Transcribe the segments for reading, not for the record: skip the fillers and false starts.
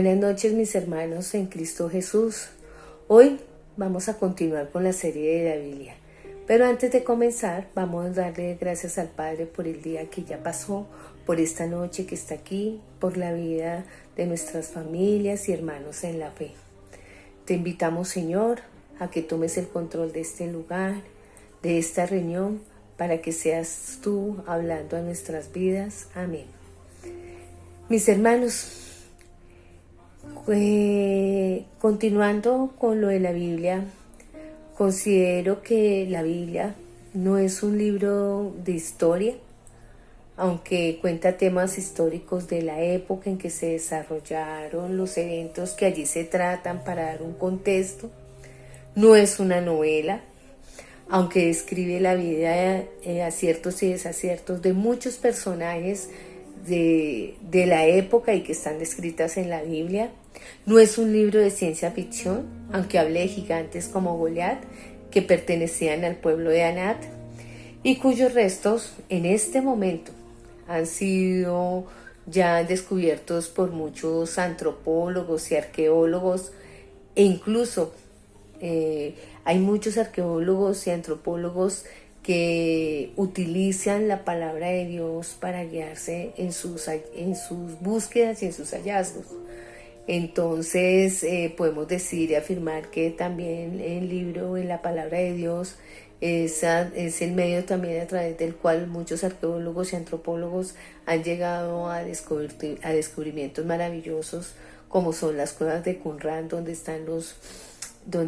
Buenas noches, mis hermanos en Cristo Jesús. Hoy vamos a continuar con la serie de la Biblia. Pero antes de comenzar, vamos a darle gracias al Padre por el día que ya pasó, por esta noche que está aquí, por la vida de nuestras familias y hermanos en la fe. Te invitamos, Señor, a que tomes el control de este lugar, de esta reunión, para que seas tú hablando a nuestras vidas. Amén. Mis hermanos, continuando con lo de la Biblia, considero que la Biblia no es un libro de historia, aunque cuenta temas históricos de la época en que se desarrollaron los eventos que allí se tratan para dar un contexto. No es una novela, aunque describe la vida, aciertos y desaciertos de muchos personajes de la época y que están descritas en la Biblia. No es un libro de ciencia ficción, aunque hable de gigantes como Goliat, que pertenecían al pueblo de Anat, y cuyos restos en este momento han sido ya descubiertos por muchos antropólogos y arqueólogos, e incluso hay muchos arqueólogos y antropólogos que utilizan la palabra de Dios para guiarse en sus búsquedas y en sus hallazgos. Entonces podemos decir y afirmar que también el libro, en la palabra de Dios, es el medio también a través del cual muchos arqueólogos y antropólogos han llegado a descubrimientos maravillosos, como son las cuevas de Qumran, donde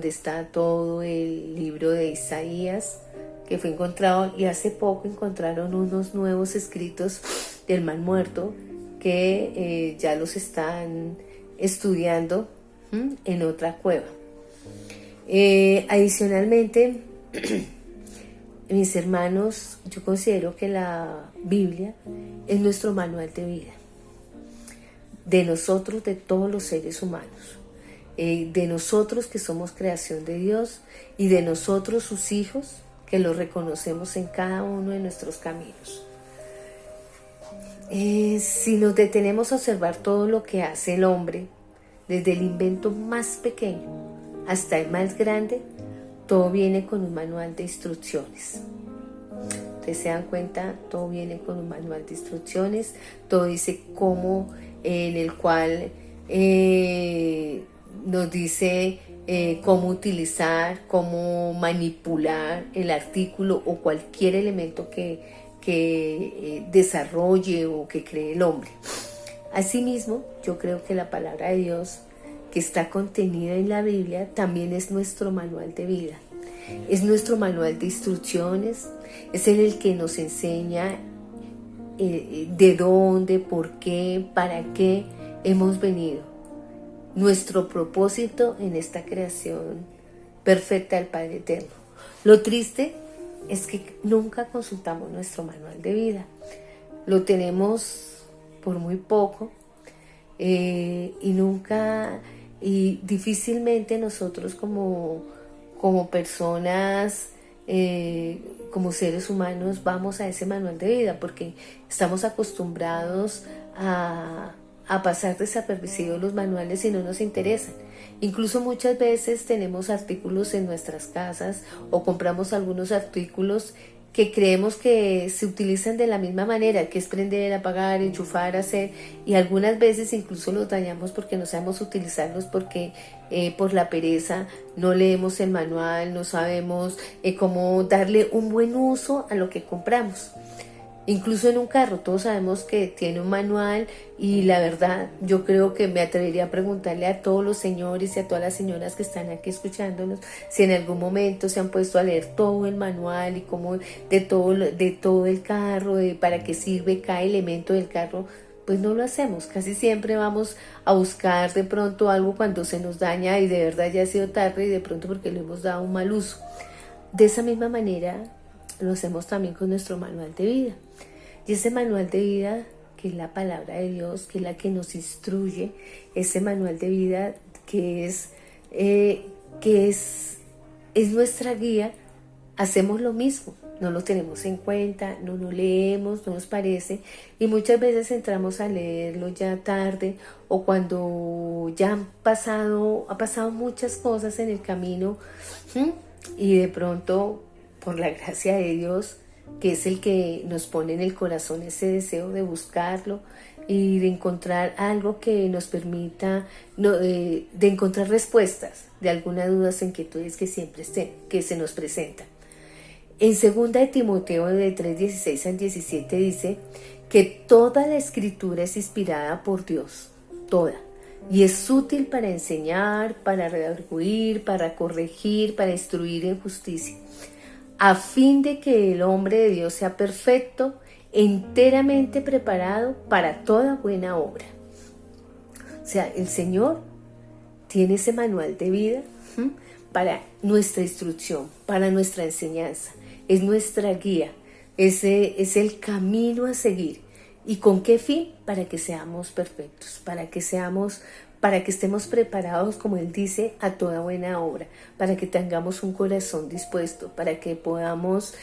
está todo el libro de Isaías, que fue encontrado, y hace poco encontraron unos nuevos escritos del Mar Muerto que ya los están estudiando en otra cueva. Adicionalmente, mis hermanos, yo considero que la Biblia es nuestro manual de vida, de nosotros, de todos los seres humanos, de nosotros que somos creación de Dios y de nosotros sus hijos, que lo reconocemos en cada uno de nuestros caminos. Si nos detenemos a observar todo lo que hace el hombre, desde el invento más pequeño hasta el más grande, todo viene con un manual de instrucciones. Ustedes se dan cuenta, todo viene con un manual de instrucciones, todo dice cómo, en el cual nos dice cómo utilizar, cómo manipular el artículo o cualquier elemento que desarrolle o que cree el hombre. Asimismo, yo creo que la palabra de Dios, que está contenida en la Biblia, también es nuestro manual de vida. Es nuestro manual de instrucciones, es el que nos enseña de dónde, por qué, para qué hemos venido. Nuestro propósito en esta creación perfecta del Padre Eterno. Lo triste es que nunca consultamos nuestro manual de vida. Lo tenemos por muy poco y difícilmente nosotros como personas, como seres humanos, vamos a ese manual de vida, porque estamos acostumbrados a pasar desapercibidos los manuales y no nos interesan. Incluso muchas veces tenemos artículos en nuestras casas o compramos algunos artículos que creemos que se utilizan de la misma manera, que es prender, apagar, enchufar, hacer, y algunas veces incluso los dañamos porque no sabemos utilizarlos, porque por la pereza no leemos el manual, no sabemos cómo darle un buen uso a lo que compramos. Incluso en un carro, todos sabemos que tiene un manual, y la verdad, yo creo que me atrevería a preguntarle a todos los señores y a todas las señoras que están aquí escuchándonos, si en algún momento se han puesto a leer todo el manual y cómo de todo el carro, para qué sirve cada elemento del carro. Pues no lo hacemos. Casi siempre vamos a buscar de pronto algo cuando se nos daña y de verdad ya ha sido tarde, y de pronto porque le hemos dado un mal uso. De esa misma manera lo hacemos también con nuestro manual de vida. Y ese manual de vida, que es la palabra de Dios, que es la que nos instruye, ese manual de vida que es nuestra guía hacemos lo mismo, no lo tenemos en cuenta, no lo leemos, no nos parece, y muchas veces entramos a leerlo ya tarde o cuando ya ha pasado muchas cosas en el camino, y de pronto, por la gracia de Dios, que es el que nos pone en el corazón ese deseo de buscarlo y de encontrar algo que nos permita, de encontrar respuestas de algunas dudas e inquietudes que siempre que se nos presentan. En 2 de Timoteo de 3:16 al 17 dice que toda la escritura es inspirada por Dios, toda, y es útil para enseñar, para redarguir, para corregir, para instruir en justicia, a fin de que el hombre de Dios sea perfecto, enteramente preparado para toda buena obra. O sea, el Señor tiene ese manual de vida para nuestra instrucción, para nuestra enseñanza. Es nuestra guía, es el camino a seguir. ¿Y con qué fin? Para que seamos perfectos, para que estemos preparados, como Él dice, a toda buena obra, para que tengamos un corazón dispuesto, para que podamos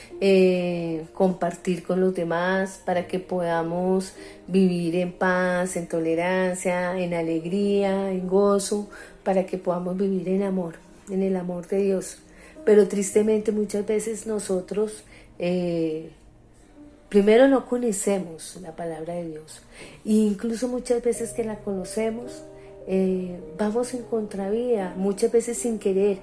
compartir con los demás, para que podamos vivir en paz, en tolerancia, en alegría, en gozo, para que podamos vivir en amor, en el amor de Dios. Pero tristemente muchas veces nosotros primero no conocemos la palabra de Dios, e incluso muchas veces que la conocemos vamos en contravía, muchas veces sin querer.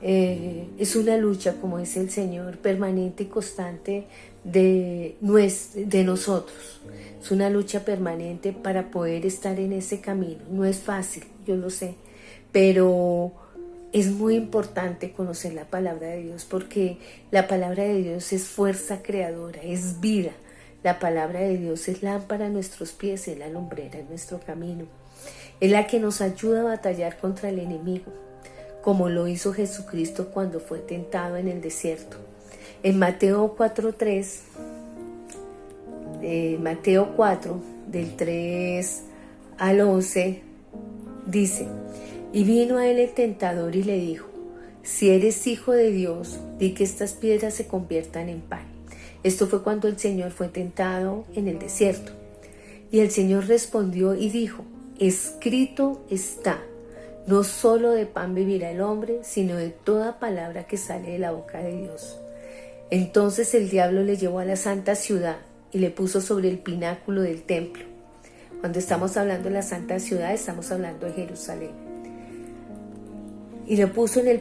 Es una lucha, como dice el Señor, permanente y constante de nosotros. Es una lucha permanente para poder estar en ese camino. No es fácil, yo lo sé, pero es muy importante conocer la palabra de Dios, porque la palabra de Dios es fuerza creadora, es vida. La palabra de Dios es lámpara a nuestros pies, es la lumbrera en nuestro camino. Es la que nos ayuda a batallar contra el enemigo, como lo hizo Jesucristo cuando fue tentado en el desierto. En Mateo 4:3, Mateo 4, del 3 al 11, dice: y vino a él el tentador y le dijo: si eres hijo de Dios, di que estas piedras se conviertan en pan. Esto fue cuando el Señor fue tentado en el desierto. Y el Señor respondió y dijo: escrito está, no solo de pan vivirá el hombre, sino de toda palabra que sale de la boca de Dios. Entonces el diablo le llevó a la santa ciudad y le puso sobre el pináculo del templo. Cuando estamos hablando de la santa ciudad, estamos hablando de Jerusalén. Y lo puso en el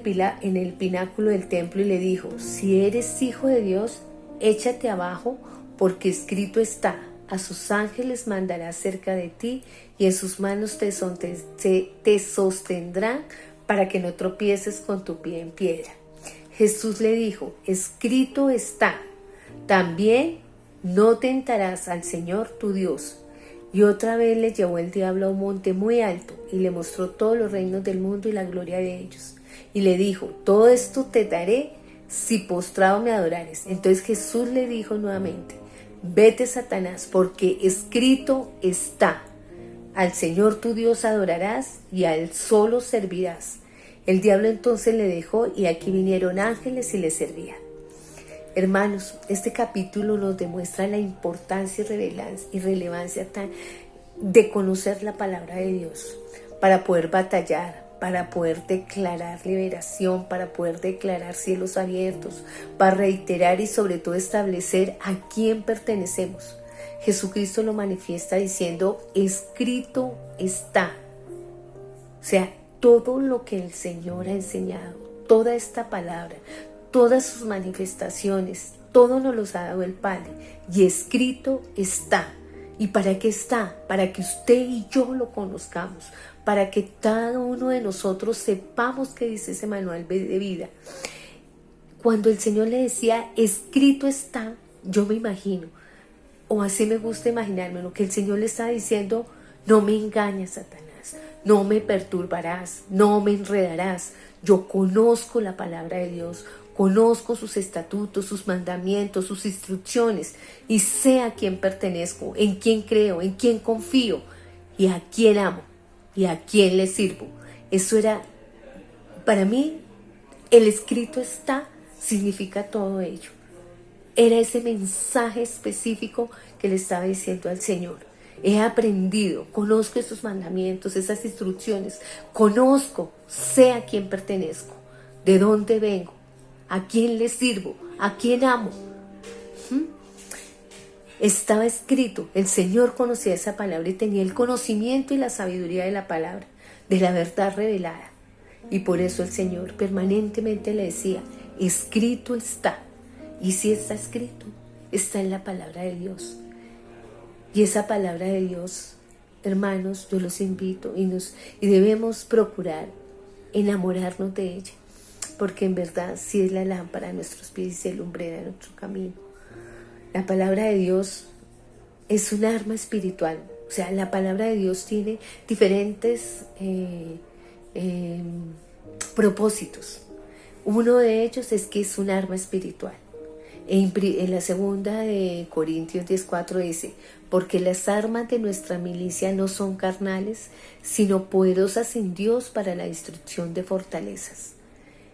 pináculo del templo y le dijo: si eres hijo de Dios, échate abajo, porque escrito está: a sus ángeles mandará cerca de ti, y en sus manos te sostendrán para que no tropieces con tu pie en piedra. Jesús le dijo: escrito está, también no tentarás al Señor tu Dios. Y otra vez le llevó el diablo a un monte muy alto y le mostró todos los reinos del mundo y la gloria de ellos. Y le dijo: todo esto te daré si postrado me adorares. Entonces Jesús le dijo nuevamente: vete, Satanás, porque escrito está: al Señor tu Dios adorarás y a Él solo servirás. El diablo entonces le dejó, y aquí vinieron ángeles y le servían. Hermanos, este capítulo nos demuestra la importancia y relevancia de conocer la palabra de Dios para poder batallar, para poder declarar liberación, para poder declarar cielos abiertos, para reiterar y sobre todo establecer a quién pertenecemos. Jesucristo lo manifiesta diciendo: escrito está. O sea, todo lo que el Señor ha enseñado, toda esta palabra, todas sus manifestaciones, todo nos los ha dado el Padre, y escrito está. ¿Y para qué está? Para que usted y yo lo conozcamos, para que cada uno de nosotros sepamos qué dice ese manual de vida. Cuando el Señor le decía escrito está, yo me imagino, o así me gusta imaginarme, lo que el Señor le está diciendo: no me engañes, Satanás, no me perturbarás, no me enredarás. Yo conozco la palabra de Dios, conozco sus estatutos, sus mandamientos, sus instrucciones, y sé a quién pertenezco, en quién creo, en quién confío, y a quién amo, y a quién le sirvo. Eso era, para mí, el escrito está, significa todo ello. Era ese mensaje específico que le estaba diciendo al Señor. He aprendido, conozco esos mandamientos, esas instrucciones, conozco, sé a quién pertenezco, de dónde vengo, a quién le sirvo, a quién amo. Estaba escrito, el Señor conocía esa palabra y tenía el conocimiento y la sabiduría de la palabra, de la verdad revelada. Y por eso el Señor permanentemente le decía, escrito está. Y si está escrito, está en la palabra de Dios. Y esa palabra de Dios, hermanos, yo los invito y debemos procurar enamorarnos de ella, porque en verdad sí es la lámpara de nuestros pies y el lumbrera de nuestro camino. La palabra de Dios es un arma espiritual. O sea, la palabra de Dios tiene diferentes propósitos. Uno de ellos es que es un arma espiritual. En la segunda de Corintios 10:4 dice, porque las armas de nuestra milicia no son carnales, sino poderosas en Dios para la destrucción de fortalezas.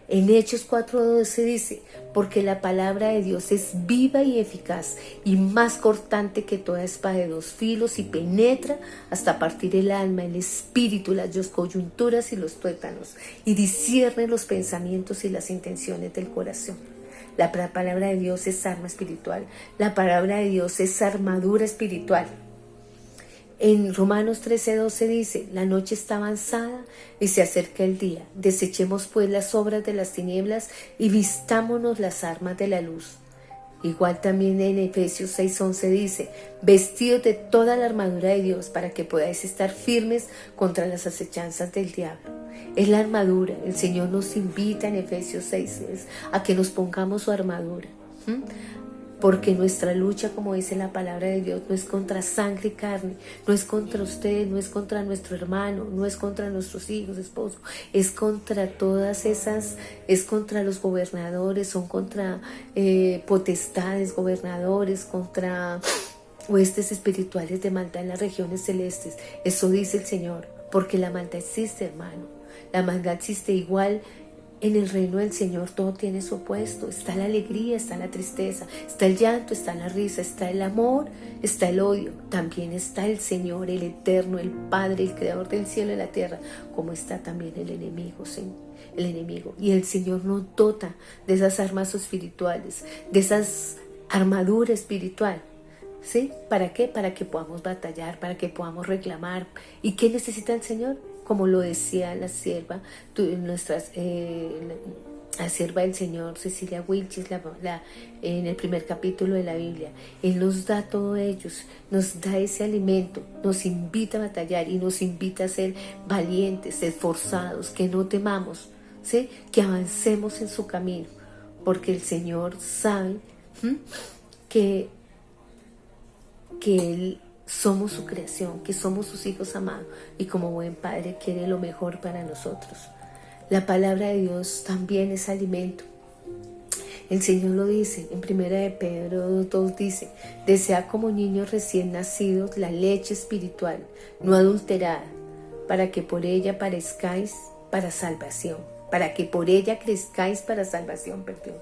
En Hechos 4:12 dice, porque la palabra de Dios es viva y eficaz y más cortante que toda espada de dos filos y penetra hasta partir el alma, el espíritu, las coyunturas y los tuétanos y discierne los pensamientos y las intenciones del corazón. La palabra de Dios es arma espiritual. La palabra de Dios es armadura espiritual. En Romanos 13:12 dice, la noche está avanzada y se acerca el día. Desechemos pues las obras de las tinieblas y vistámonos las armas de la luz. Igual también en Efesios 6:11 dice, vestidos de toda la armadura de Dios para que podáis estar firmes contra las acechanzas del diablo. Es la armadura. El Señor nos invita en Efesios 6 a que nos pongamos su armadura. Porque nuestra lucha, como dice la palabra de Dios, no es contra sangre y carne, no es contra usted, no es contra nuestro hermano, no es contra nuestros hijos, esposos, es contra todas esas, es contra los gobernadores, son contra potestades, gobernadores, contra huestes espirituales de maldad en las regiones celestes. Eso dice el Señor, porque la maldad existe, hermano. La maldad existe igual. En el reino del Señor todo tiene su opuesto. Está la alegría, está la tristeza, está el llanto, está la risa, está el amor, está el odio. También está el Señor, el Eterno, el Padre, el Creador del cielo y la tierra, como está también el enemigo, ¿sí? El enemigo. Y el Señor nos dota de esas armas espirituales, de esas armadura espiritual. ¿Sí? ¿Para qué? Para que podamos batallar, para que podamos reclamar. ¿Y qué necesita el Señor? Como lo decía la sierva, la sierva del Señor, Cecilia Wilches, en el primer capítulo de la Biblia. Él nos da todo ello, nos da ese alimento, nos invita a batallar y nos invita a ser valientes, esforzados, que no temamos, ¿sí? Que avancemos en su camino, porque el Señor sabe que Él somos su creación, que somos sus hijos amados y como buen padre quiere lo mejor para nosotros. La palabra de Dios también es alimento. El Señor lo dice en 1 de Pedro 2 dice, desea como niños recién nacidos la leche espiritual, no adulterada, para que por ella parezcáis para salvación. Para que por ella crezcáis para salvación, perdón.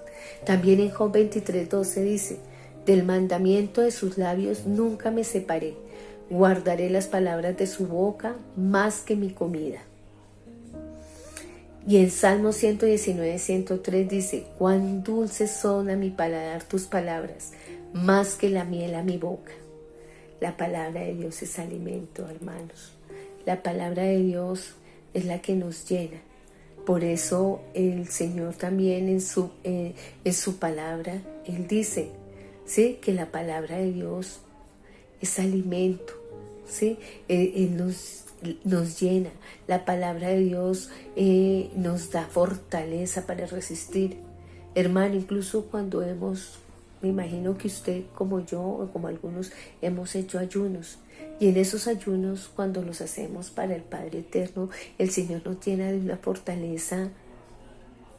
También en Job 23:12 dice, del mandamiento de sus labios nunca me separé. Guardaré las palabras de su boca más que mi comida. Y en Salmo 119:103 dice, cuán dulces son a mi paladar tus palabras, más que la miel a mi boca. La palabra de Dios es alimento, hermanos. La palabra de Dios es la que nos llena. Por eso el Señor también en su palabra, Él dice, ¿sí? Que la palabra de Dios es alimento, ¿sí? Él nos llena. La palabra de Dios nos da fortaleza para resistir. Hermano, incluso cuando me imagino que usted como yo o como algunos hemos hecho ayunos. Y en esos ayunos, cuando los hacemos para el Padre Eterno, el Señor nos llena de una fortaleza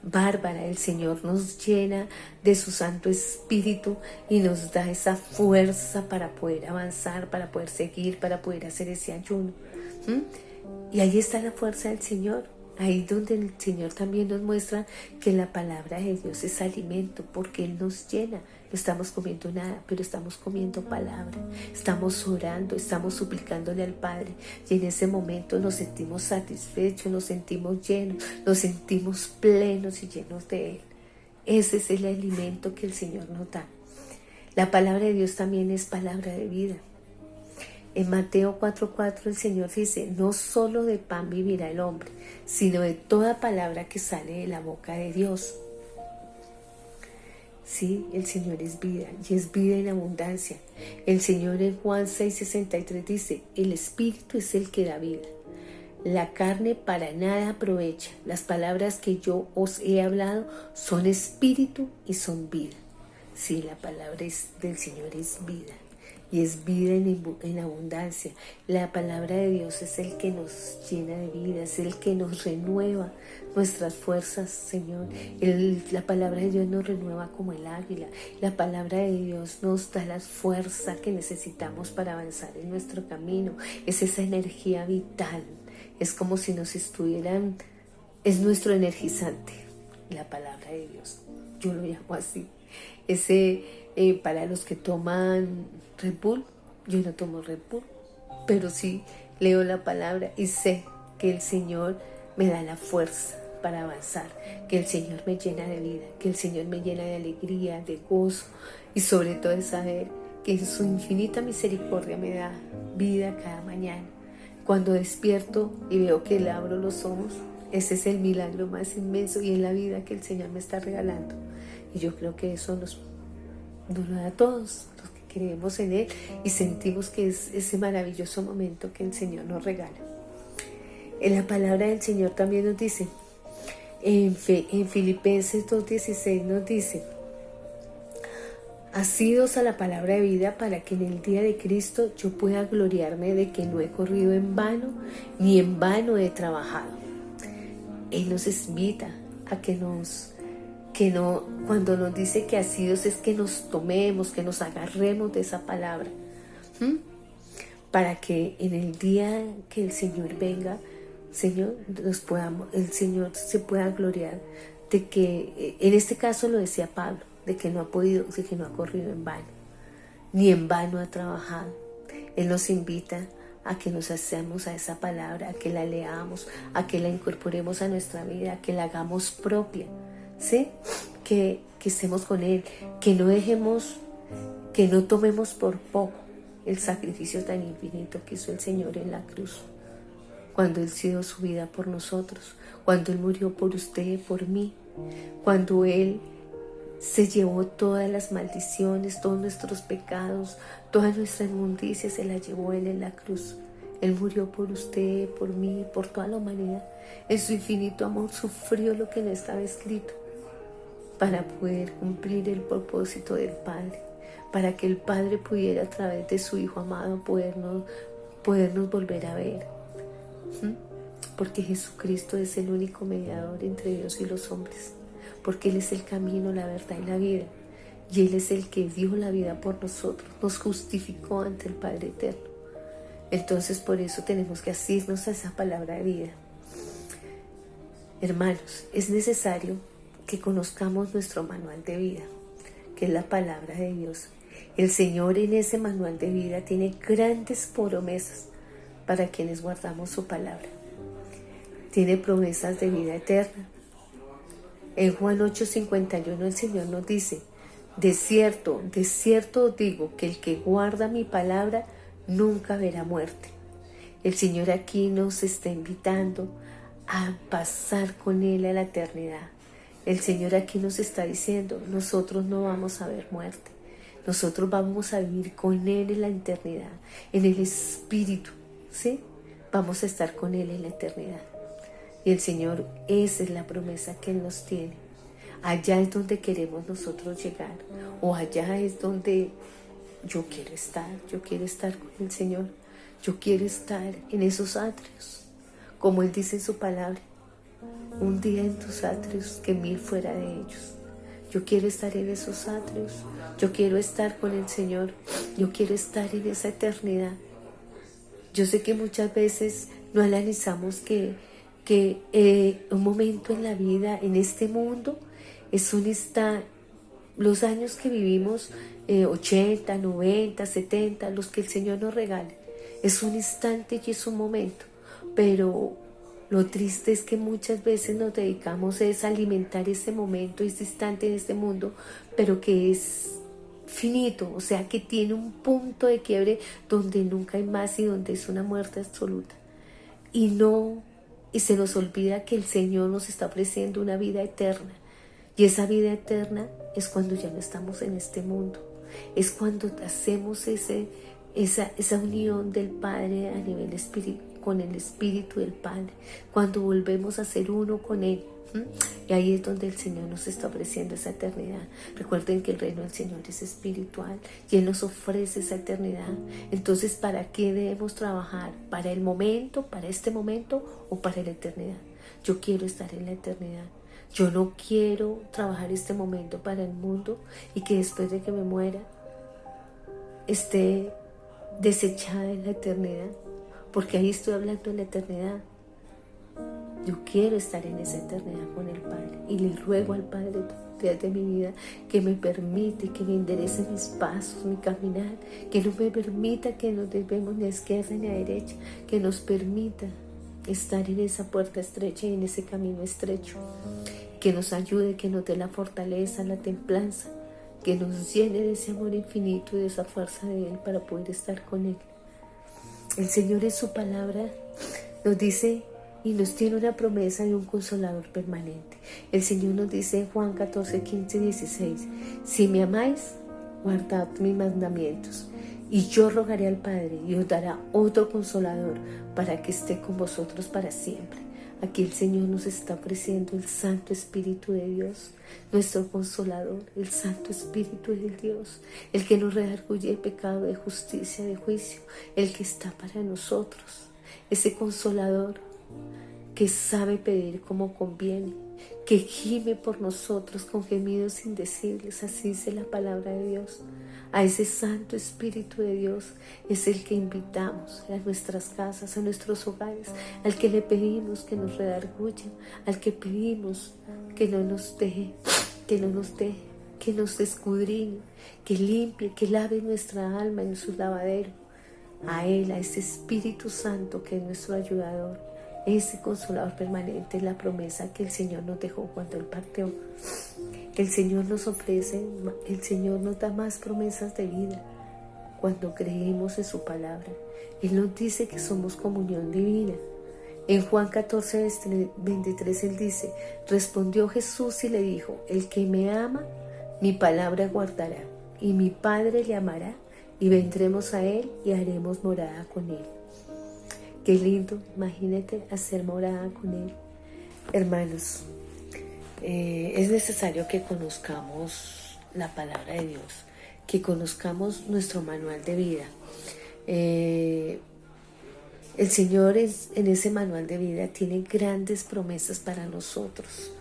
bárbara. El Señor nos llena de su Santo Espíritu y nos da esa fuerza para poder avanzar, para poder seguir, para poder hacer ese ayuno. Y ahí está la fuerza del Señor. Ahí donde el Señor también nos muestra que la palabra de Dios es alimento, porque Él nos llena. No estamos comiendo nada, pero estamos comiendo palabra. Estamos orando, estamos suplicándole al Padre. Y en ese momento nos sentimos satisfechos, nos sentimos llenos, nos sentimos plenos y llenos de Él. Ese es el alimento que el Señor nos da. La palabra de Dios también es palabra de vida. En Mateo 4:4 el Señor dice, no solo de pan vivirá el hombre, sino de toda palabra que sale de la boca de Dios. Sí, el Señor es vida y es vida en abundancia. El Señor en Juan 6:63 dice, el Espíritu es el que da vida. La carne para nada aprovecha. Las palabras que yo os he hablado son espíritu y son vida. Sí, la palabra del Señor es vida. Y es vida en abundancia. La palabra de Dios es el que nos llena de vida, es el que nos renueva nuestras fuerzas, Señor. La palabra de Dios nos renueva como el águila. La palabra de Dios nos da la fuerza que necesitamos para avanzar en nuestro camino. Es esa energía vital. Es como si nos estuvieran, es nuestro energizante, la palabra de Dios. Yo lo llamo así. Para los que toman Red Bull, yo no tomo Red Bull, pero sí leo la palabra y sé que el Señor me da la fuerza para avanzar, que el Señor me llena de vida, que el Señor me llena de alegría, de gozo y sobre todo de saber que en su infinita misericordia me da vida cada mañana. Cuando despierto y veo que le abro los ojos, ese es el milagro más inmenso y es la vida que el Señor me está regalando. Y yo creo que eso nos da a todos los que creemos en Él y sentimos que es ese maravilloso momento que el Señor nos regala. En la palabra del Señor también nos dice, en Filipenses 2:16 nos dice, asidos a la palabra de vida para que en el día de Cristo yo pueda gloriarme de que no he corrido en vano, ni en vano he trabajado. Él nos invita a cuando nos dice que asidos es que nos tomemos, que nos agarremos de esa palabra, para que en el día que el Señor venga, Señor, el Señor se pueda gloriar de que, en este caso lo decía Pablo, de que no ha corrido en vano, ni en vano ha trabajado. Él nos invita a que nos hacemos a esa palabra, a que la leamos, a que la incorporemos a nuestra vida, a que la hagamos propia, ¿sí? Que estemos con Él, que no tomemos por poco el sacrificio tan infinito que hizo el Señor en la cruz, cuando Él dio su vida por nosotros, cuando Él murió por usted y por mí, cuando Él se llevó todas las maldiciones, todos nuestros pecados, toda nuestra inmundicia se la llevó Él en la cruz. Él murió por usted, por mí, por toda la humanidad. En su infinito amor sufrió lo que no estaba escrito para poder cumplir el propósito del Padre, para que el Padre pudiera a través de su Hijo amado podernos volver a ver. Porque Jesucristo es el único mediador entre Dios y los hombres, porque Él es el camino, la verdad y la vida, y Él es el que dio la vida por nosotros, nos justificó ante el Padre Eterno. Entonces por eso tenemos que asirnos a esa palabra de vida. Hermanos, es necesario que conozcamos nuestro manual de vida, que es la palabra de Dios. El Señor en ese manual de vida tiene grandes promesas para quienes guardamos su palabra. Tiene promesas de vida eterna. En Juan 8:51 el Señor nos dice, de cierto os digo que el que guarda mi palabra nunca verá muerte. El Señor aquí nos está invitando a pasar con Él a la eternidad. El Señor aquí nos está diciendo, nosotros no vamos a ver muerte. Nosotros vamos a vivir con Él en la eternidad, en el Espíritu, ¿sí? Vamos a estar con Él en la eternidad. Y el Señor, esa es la promesa que Él nos tiene. Allá es donde queremos nosotros llegar, o allá es donde yo quiero estar con el Señor. Yo quiero estar en esos atrios, como Él dice en su palabra, un día en tus atrios que 1000 fuera de ellos. Yo quiero estar en esos atrios, yo quiero estar con el Señor, yo quiero estar en esa eternidad. Yo sé que muchas veces no analizamos que porque un momento en la vida, en este mundo, es un instante. Los años que vivimos, 80, 90, 70, los que el Señor nos regale, es un instante y es un momento. Pero lo triste es que muchas veces nos dedicamos a alimentar ese momento, ese instante en este mundo, pero que es finito, o sea, que tiene un punto de quiebre donde nunca hay más y donde es una muerte absoluta. Y se nos olvida que el Señor nos está ofreciendo una vida eterna. Y esa vida eterna es cuando ya no estamos en este mundo. Es cuando hacemos esa unión del Padre a nivel espiritual, con el Espíritu del Padre. Cuando volvemos a ser uno con Él. Y ahí es donde el Señor nos está ofreciendo esa eternidad. Recuerden que el reino del Señor es espiritual y Él nos ofrece esa eternidad. Entonces, ¿para qué debemos trabajar? ¿Para el momento, para este momento o para la eternidad? Yo quiero estar en la eternidad. Yo no quiero trabajar este momento para el mundo y que después de que me muera esté desechada en la eternidad, porque ahí estoy hablando de la eternidad. Yo quiero estar en esa eternidad con el Padre y le ruego al Padre de mi vida que me permite, que me enderece mis pasos, mi caminar, que no me permita que nos desviemos ni a izquierda ni a derecha, que nos permita estar en esa puerta estrecha y en ese camino estrecho, que nos ayude, que nos dé la fortaleza, la templanza, que nos llene de ese amor infinito y de esa fuerza de Él para poder estar con Él. El Señor en su palabra nos dice y nos tiene una promesa de un consolador permanente. El Señor nos dice en Juan 14, 15, 16, si me amáis, guardad mis mandamientos, y yo rogaré al Padre y os dará otro consolador para que esté con vosotros para siempre. Aquí el Señor nos está ofreciendo el Santo Espíritu de Dios, nuestro consolador, el Santo Espíritu de Dios, el que nos redarguye de pecado, de justicia, de juicio, el que está para nosotros, ese consolador que sabe pedir como conviene, que gime por nosotros con gemidos indecibles, así dice la palabra de Dios. A ese Santo Espíritu de Dios es el que invitamos a nuestras casas, a nuestros hogares, al que le pedimos que nos redarguya, al que pedimos que no nos deje, que nos escudriñe, que limpie, que lave nuestra alma en su lavadero. A Él, a ese Espíritu Santo que es nuestro ayudador, ese consolador permanente, es la promesa que el Señor nos dejó cuando Él partió. El Señor nos ofrece, el Señor nos da más promesas de vida cuando creemos en su palabra. Él nos dice que somos comunión divina. En Juan 14, 23 Él dice, respondió Jesús y le dijo, el que me ama, mi palabra guardará, y mi Padre le amará, y vendremos a Él y haremos morada con Él. Qué lindo, imagínate hacer morada con Él. Hermanos, es necesario que conozcamos la palabra de Dios, que conozcamos nuestro manual de vida. El Señor en ese manual de vida tiene grandes promesas para nosotros,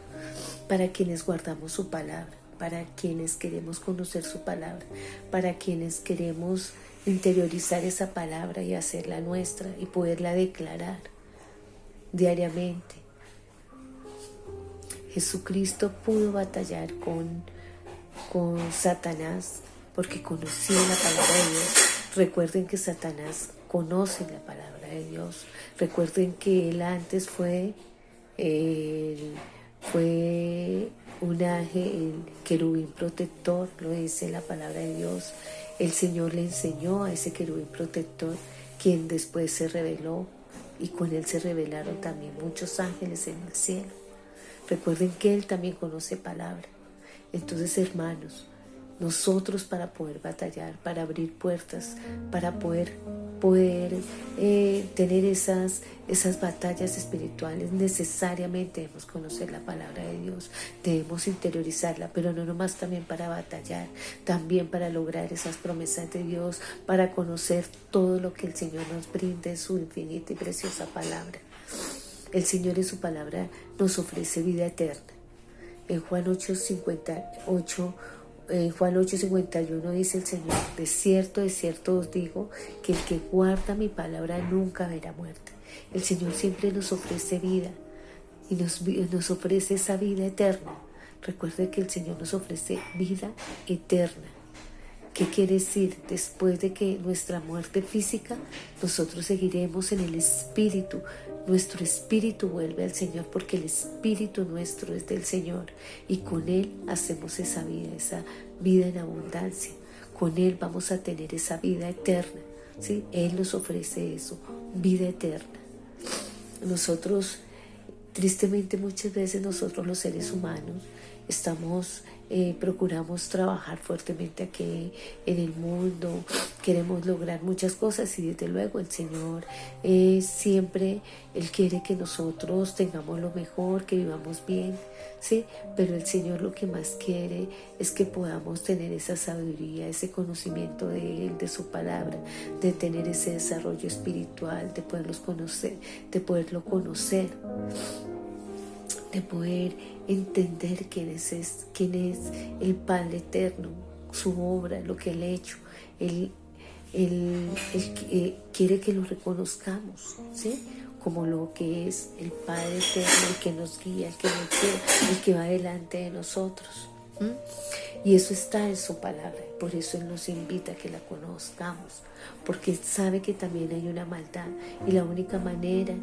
para quienes guardamos su palabra, para quienes queremos conocer su palabra, para quienes queremos interiorizar esa palabra y hacerla nuestra y poderla declarar diariamente. Jesucristo pudo batallar con Satanás porque conocía la palabra de Dios. Recuerden que Satanás conoce la palabra de Dios. Recuerden que él antes fue un ángel, el querubín protector, lo dice la palabra de Dios. El Señor le enseñó a ese querubín protector, quien después se reveló, y con él se revelaron también muchos ángeles en el cielo. Recuerden que Él también conoce palabra. Entonces, hermanos, nosotros para poder batallar, para abrir puertas, para poder tener esas batallas espirituales, necesariamente debemos conocer la palabra de Dios, debemos interiorizarla, pero no nomás también para batallar, también para lograr esas promesas de Dios, para conocer todo lo que el Señor nos brinda en su infinita y preciosa palabra. El Señor en su palabra nos ofrece vida eterna. En Juan 8:51 dice el Señor, de cierto os digo, que el que guarda mi palabra nunca verá muerte. El Señor siempre nos ofrece vida y nos ofrece esa vida eterna. Recuerde que el Señor nos ofrece vida eterna. ¿Qué quiere decir? Después de que nuestra muerte física, nosotros seguiremos en el Espíritu. Nuestro espíritu vuelve al Señor porque el espíritu nuestro es del Señor y con Él hacemos esa vida en abundancia. Con Él vamos a tener esa vida eterna, ¿sí? Él nos ofrece eso, vida eterna. Nosotros, tristemente muchas veces nosotros los seres humanos procuramos trabajar fuertemente aquí en el mundo, queremos lograr muchas cosas y desde luego el Señor siempre Él quiere que nosotros tengamos lo mejor, que vivamos bien, ¿sí? Pero el Señor lo que más quiere es que podamos tener esa sabiduría, ese conocimiento de Él, de su palabra, de tener ese desarrollo espiritual, de poderlo conocer, de poder entender quién es el Padre Eterno, su obra, lo que Él ha hecho. Él quiere que lo reconozcamos, ¿sí? Como lo que es el Padre Eterno, el que nos guía, el que va delante de nosotros. Y eso está en su palabra, por eso Él nos invita a que la conozcamos, porque Él sabe que también hay una maldad y la única manera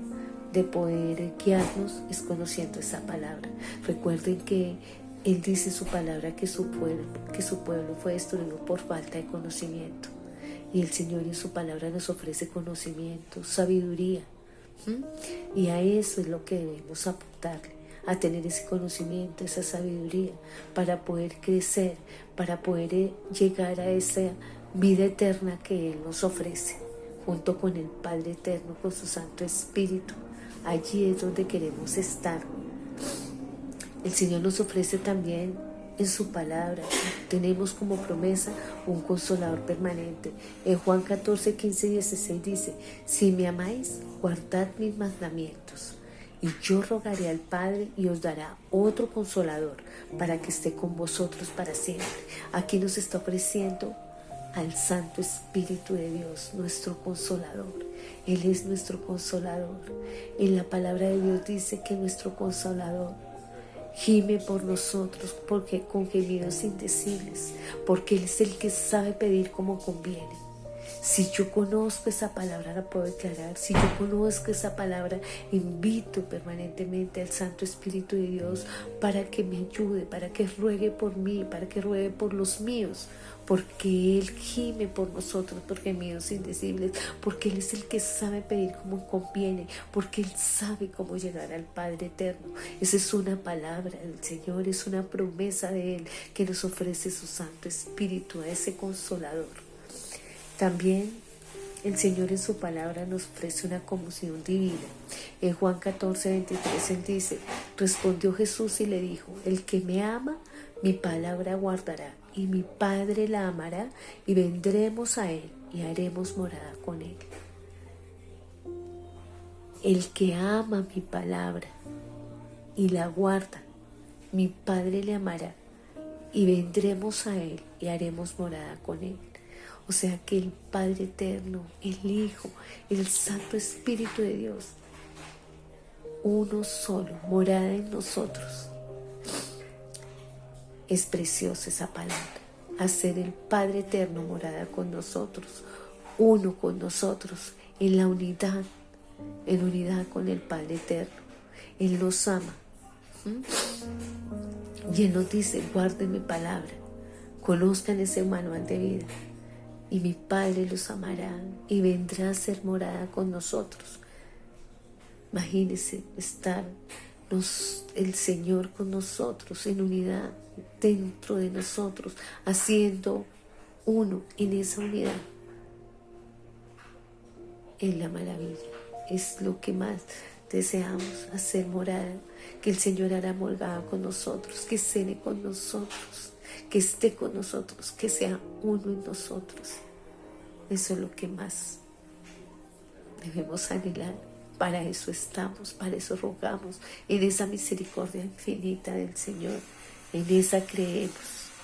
de poder guiarnos es conociendo esa palabra. Recuerden que Él dice en su palabra que su pueblo fue destruido por falta de conocimiento. Y el Señor en su palabra nos ofrece conocimiento, sabiduría. Y a eso es lo que debemos apuntarle, a tener ese conocimiento, esa sabiduría, para poder crecer, para poder llegar a esa vida eterna que Él nos ofrece, junto con el Padre Eterno, con su Santo Espíritu. Allí es donde queremos estar. El Señor nos ofrece también en su palabra. Tenemos como promesa un consolador permanente. En Juan 14, 15 y 16 dice: si me amáis, guardad mis mandamientos. Y yo rogaré al Padre y os dará otro consolador para que esté con vosotros para siempre. Aquí nos está ofreciendo al Santo Espíritu de Dios, nuestro consolador. Él es nuestro consolador. En la palabra de Dios dice que nuestro consolador gime por nosotros porque con gemidos indecibles, porque Él es el que sabe pedir como conviene. Si yo conozco esa palabra, la puedo declarar. Si yo conozco esa palabra, invito permanentemente al Santo Espíritu de Dios para que me ayude, para que ruegue por mí, para que ruegue por los míos, porque Él gime por nosotros, por gemidos indecibles, porque Él es el que sabe pedir como conviene, porque Él sabe cómo llegar al Padre Eterno. Esa es una palabra del Señor, es una promesa de Él que nos ofrece su Santo Espíritu, a ese consolador. También el Señor en su palabra nos ofrece una comunión divina. En Juan 14, 23 Él dice: respondió Jesús y le dijo: el que me ama, mi palabra guardará, y mi Padre la amará, y vendremos a Él y haremos morada con Él. El que ama mi palabra y la guarda, mi Padre le amará, y vendremos a Él y haremos morada con Él. O sea que el Padre Eterno, el Hijo, el Santo Espíritu de Dios, uno solo, morada en nosotros. Es preciosa esa palabra, hacer el Padre Eterno morada con nosotros, uno con nosotros, en la unidad, en unidad con el Padre Eterno. Él nos ama. Y Él nos dice: guarden mi palabra, conozcan ese manual de vida, y mi Padre los amará y vendrá a ser morada con nosotros. Imagínense estar el Señor con nosotros en unidad, dentro de nosotros, haciendo uno en esa unidad. Es la maravilla, es lo que más deseamos, hacer morada, que el Señor hará morada con nosotros, que cene con nosotros, que esté con nosotros, que sea uno en nosotros. Eso es lo que más debemos anhelar. Para eso estamos, para eso rogamos, en esa misericordia infinita del Señor, en esa creemos,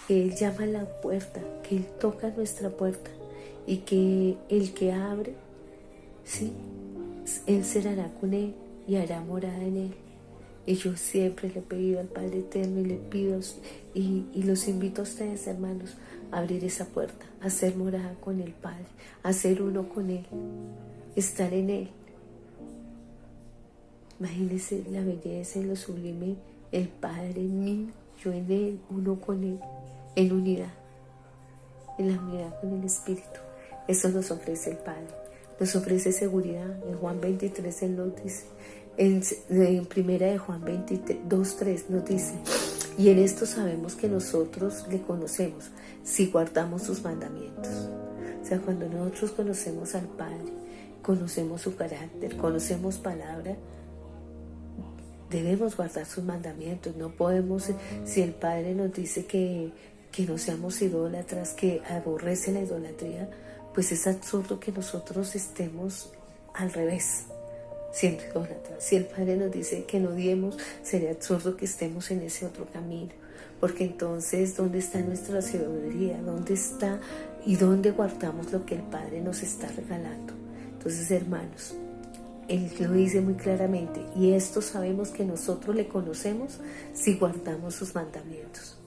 que Él llama a la puerta, que Él toca nuestra puerta, y que el que abre, sí, Él cenará con Él y hará morada en Él. Y yo siempre le he pedido al Padre Eterno y le pido y los invito a ustedes, hermanos, a abrir esa puerta, a hacer morada con el Padre, a ser uno con Él, estar en Él. Imagínense la belleza y lo sublime, el Padre en mí, yo en Él, uno con Él, en unidad, en la unidad con el Espíritu. Eso nos ofrece el Padre, nos ofrece seguridad. En Juan 23 Él nos dice, en primera de Juan 2:3 nos dice, y en esto sabemos que nosotros le conocemos, si guardamos sus mandamientos. O sea, cuando nosotros conocemos al Padre, conocemos su carácter, conocemos palabra, debemos guardar sus mandamientos. No podemos, si el Padre nos dice que no seamos idólatras, que aborrece la idolatría, pues es absurdo que nosotros estemos al revés, siendo idólatras. Si el Padre nos dice que no odiemos, sería absurdo que estemos en ese otro camino, porque entonces, ¿dónde está nuestra sabiduría? ¿Dónde está y dónde guardamos lo que el Padre nos está regalando? Entonces, hermanos, Él lo dice muy claramente, y esto sabemos que nosotros le conocemos si guardamos sus mandamientos.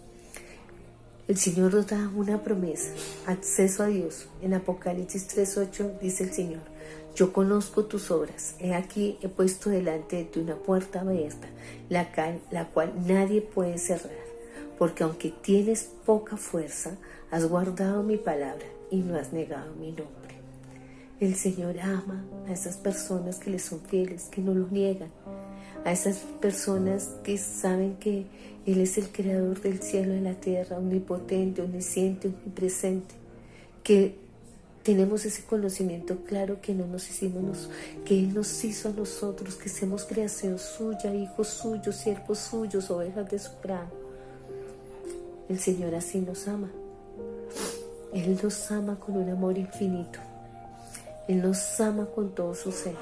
El Señor nos da una promesa, acceso a Dios. En Apocalipsis 3:8 dice el Señor, yo conozco tus obras, he aquí he puesto delante de ti una puerta abierta, la cual nadie puede cerrar, porque aunque tienes poca fuerza, has guardado mi palabra y no has negado mi nombre. El Señor ama a esas personas que le son fieles, que no lo niegan, a esas personas que saben que Él es el creador del cielo y la tierra, omnipotente, omnisciente, omnipresente, que tenemos ese conocimiento claro que no nos hicimos, que Él nos hizo a nosotros, que somos creación suya, hijos suyos, siervos suyos, ovejas de su prado. El Señor así nos ama. Él nos ama con un amor infinito. Él nos ama con todo su ser.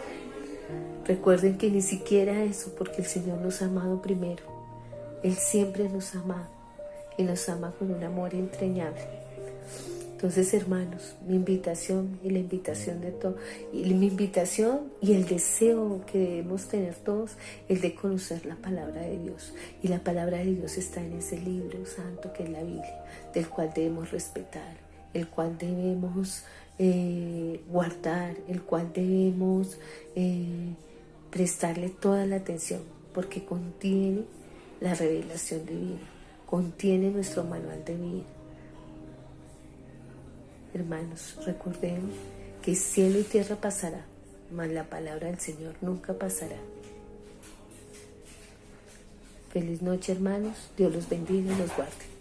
Recuerden que ni siquiera eso, porque el Señor nos ha amado primero. Él siempre nos ha amado y nos ama con un amor entrañable. Entonces, hermanos, mi invitación y la invitación de todos, y mi invitación y el deseo que debemos tener todos, el de conocer la palabra de Dios. Y la palabra de Dios está en ese libro santo que es la Biblia, del cual debemos respetar, el cual debemos guardar, el cual debemos prestarle toda la atención, porque contiene la revelación divina, contiene nuestro manual de vida. Hermanos, recordemos que cielo y tierra pasará, mas la palabra del Señor nunca pasará. Feliz noche, hermanos. Dios los bendiga y los guarde.